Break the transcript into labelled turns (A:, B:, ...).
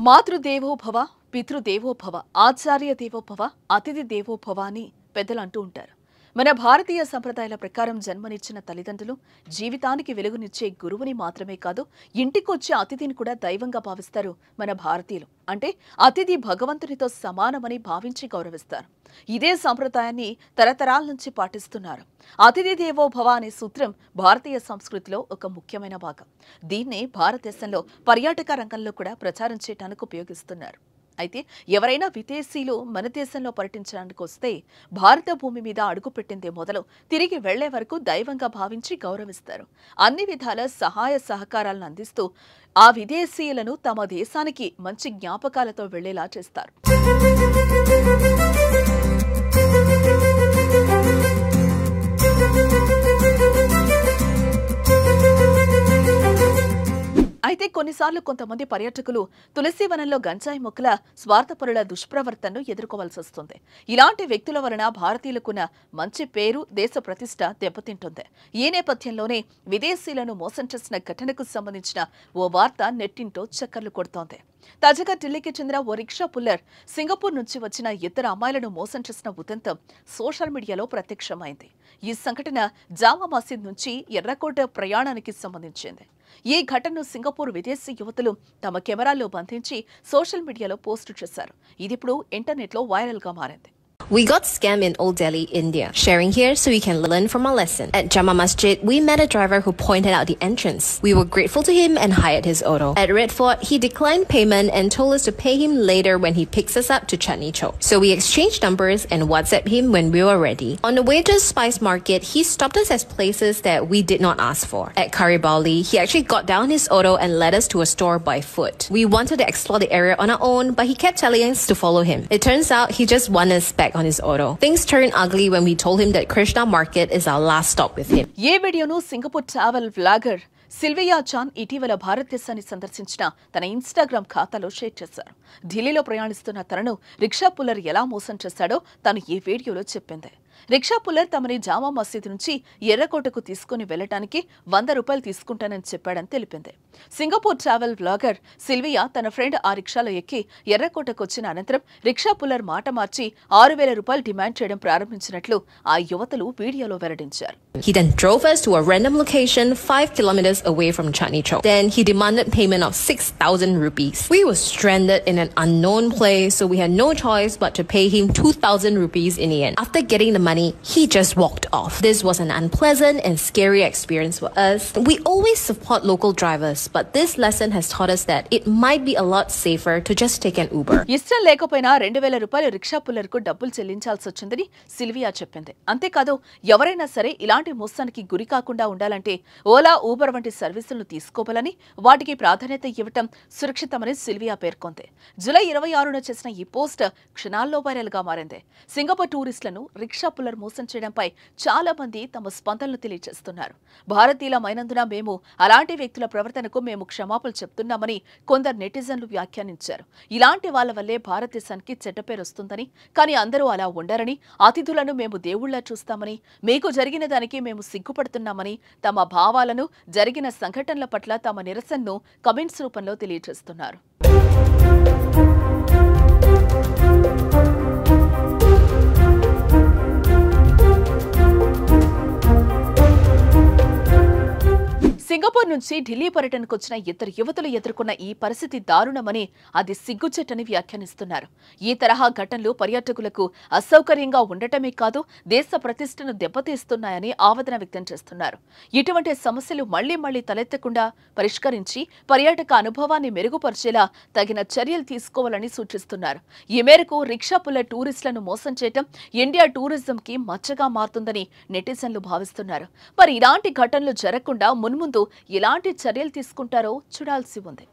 A: మాతృదేవో భవ, పితృదేవో భవ, ఆచార్య దేవో భవ, అతిథి దేవో భవ అని పెద్దలు అంటూ ఉంటారు. మన భారతీయ సంప్రదాయాల ప్రకారం జన్మనిచ్చిన తల్లిదండ్రులు జీవితానికి వెలుగునిచ్చే గురువుని మాత్రమే కాదు, ఇంటికొచ్చే అతిథిని కూడా దైవంగా భావిస్తారు మన భారతీయులు. అంటే అతిథి భగవంతునితో సమానమని భావించి గౌరవిస్తారు. ఇదే సంప్రదాయాన్ని తరతరాల నుంచి పాటిస్తున్నారు. అతిథి దేవో భవ అనే సూత్రం భారతీయ సంస్కృతిలో ఒక ముఖ్యమైన భాగం. దీన్నే భారతదేశంలో పర్యాటక రంగంలో కూడా ప్రచారం చేయడానికి ఉపయోగిస్తున్నారు. అయితే ఎవరైనా విదేశీయులు మన దేశంలో పర్యటించడానికి వస్తే భారత భూమి మీద అడుగుపెట్టిందే మొదలు తిరిగి వెళ్లే వరకు దైవంగా భావించి గౌరవిస్తారు. అన్ని విధాల సహాయ సహకారాలను అందిస్తూ ఆ విదేశీయులను తమ దేశానికి మంచి జ్ఞాపకాలతో వెళ్లేలా చేస్తారు. అయితే కొన్నిసార్లు కొంతమంది పర్యాటకులు తులసివనంలో గంజాయి మొక్కల స్వార్థపరుల దుష్ప్రవర్తనను ఎదుర్కోవాల్సి వస్తుంది. ఇలాంటి వ్యక్తుల వలన భారతీయులకున్న మంచి పేరు, దేశ ప్రతిష్ట దెబ్బతింటుంది. ఈ నేపథ్యంలోనే విదేశీయులను మోసం చేసిన ఘటనకు సంబంధించిన ఓ వార్త నెట్టింటో చక్కర్లు కొడుతోంది. తాజాగా ఢిల్లీకి చెందిన ఓ రిక్షా పుల్లర్ సింగపూర్ నుంచి వచ్చిన ఇద్దరు అమ్మాయిలను మోసం చేసిన ఉదంతం సోషల్ మీడియాలో ప్రత్యక్షమైంది. ఈ సంఘటన జామా మసీద్ నుంచి ఎర్రకోట ప్రయాణానికి సంబంధించింది. ఈ ఘటనను సింగపూర్ విదేశీ యువతులు తమ కెమెరాల్లో బంధించి సోషల్ మీడియాలో పోస్టు చేశారు. ఇది ఇప్పుడు ఇంటర్నెట్లో వైరల్గా మారింది.
B: We got scammed in Old Delhi, India. Sharing here so we can learn from our lesson. At Jama Masjid, we met a driver who pointed out the entrance. We were grateful to him and hired his auto. At Red Fort, he declined payment and told us to pay him later when he picks us up to Chandni Chowk. So we exchanged numbers and WhatsApp him when we were ready. On the way to the spice market, he stopped us at places that we did not ask for. At Karibali, he actually got down his auto and led us to a store by foot. We wanted to explore the area on our own, but he kept telling us to follow him. It turns out he just won us back on his auto. Things turned ugly when we told him that Krishna Market is our last stop with him.
A: ఏ వీడియోను Singapore travel vlogger Sylvia చాన్ ఇటీవల భారతదేశాన్ని సందర్శించిన తన Instagram ఖాతాలో share చేశారు. ఢిల్లీలో ప్రయాణిస్తున్న తనను రిక్షా పుల్లర్ ఎలా మోసం చేశాడో తను ఈ వీడియోలో చెప్పింది. రిక్షా పుల్లర్ తమని జామా మసీద్ నుంచి ఎర్రకోటకు తీసుకుని వెళ్లడానికి ₹100 తీసుకుంటానని చెప్పాడని తెలిపింది. సింగపూర్ ట్రావెల్ వ్లాగర్ సిల్వియా తన ఫ్రెండ్ ఆ రిక్షాలో ఎక్కి ఎర్రకోటకు వచ్చిన అనంతరం రిక్షా పుల్లర్ మాట మార్చి ₹6,000 డిమాండ్ చేయడం ప్రారంభించినట్లు ఆ యువతులు వీడియోలో వెల్లడించారు.
B: He then drove us to a random location 5 kilometers away from Chandni Chowk. Then he demanded payment of 6,000 rupees. We were stranded in an unknown place, so we had no choice but to pay him 2,000 rupees in the end. After getting the money, he just walked off. This was an unpleasant and scary experience for us. We always support local drivers, but this lesson has taught us that it might be a lot safer to just take an Uber.
A: ఇష్టం లేకపోయినా ₹2,000 rickshaw పుల్లర్కు డబ్బులు చెల్లించాల్సి వచ్చిందని Sylvia చెప్పింది. అంతేకాదు, ఎవరైనా సరే ఇలాంటి మోసానికి గురి కాకుండా ఉండాలంటే ఓలా, ఊబర్ వంటి సర్వీసులను తీసుకోవాలని, వాటికి ప్రాధాన్యత ఇవ్వటం సురక్షితమని సిల్వియా పేర్కొంది. జూలై 26న చేసిన ఈ పోస్ట్ క్షణాల్లో వైరల్ గా మారింది. సింగపూర్ టూరిస్టులను రిక్షా పుల్లర్ మోసం చేయడంపై చాలా మంది తమ స్పందనలు తెలియజేస్తున్నారు. భారతీయులమైనందున మేము అలాంటి వ్యక్తుల ప్రవర్తనకు మేము క్షమాపణలు చెప్తున్నామని కొందరు నెటిజన్లు వ్యాఖ్యానించారు. ఇలాంటి వాళ్ల వల్లే భారతదేశానికి చెడ్డ పేరు వస్తుందని, కానీ అందరూ అలా ఉండరని, అతిథులను మేము దేవుళ్లా చూస్తామని, మీకు జరిగిన దానికి మేము సిగ్గుపడుతున్నామని తమ భావాలను, జరిగిన సంఘటనల పట్ల తమ నిరసనను కమెంట్స్ రూపంలో తెలియజేస్తున్నారు. సింగపూర్ నుంచి ఢిల్లీ పర్యటనకు వచ్చిన ఇద్దరు యువతులు ఎదుర్కొన్న ఈ పరిస్థితి దారుణమని, అది సిగ్గుచెట్టని వ్యాఖ్యానిస్తున్నారు. ఈ తరహా ఘటనలు పర్యాటకులకు అసౌకర్యంగా ఉండటమే కాదు, దేశ ప్రతిష్టను దెబ్బతీస్తున్నాయని ఆవేదన వ్యక్తం చేస్తున్నారు. ఇటువంటి సమస్యలు మళ్లీ మళ్లీ తలెత్తకుండా పరిష్కరించి పర్యాటక అనుభవాన్ని మెరుగుపరిచేలా తగిన చర్యలు తీసుకోవాలని సూచిస్తున్నారు. ఈ మేరకు రిక్షా పుల్లర్ టూరిస్టులను మోసం చేయడం ఇండియా టూరిజంకి మచ్చగా మారుతుందని నెటిజన్లు భావిస్తున్నారు. మరి ఇలాంటి ఘటనలు జరగకుండా మున్ముందు ఎలాంటి చర్యలు తీసుకుంటారో చూడాల్సి ఉంది.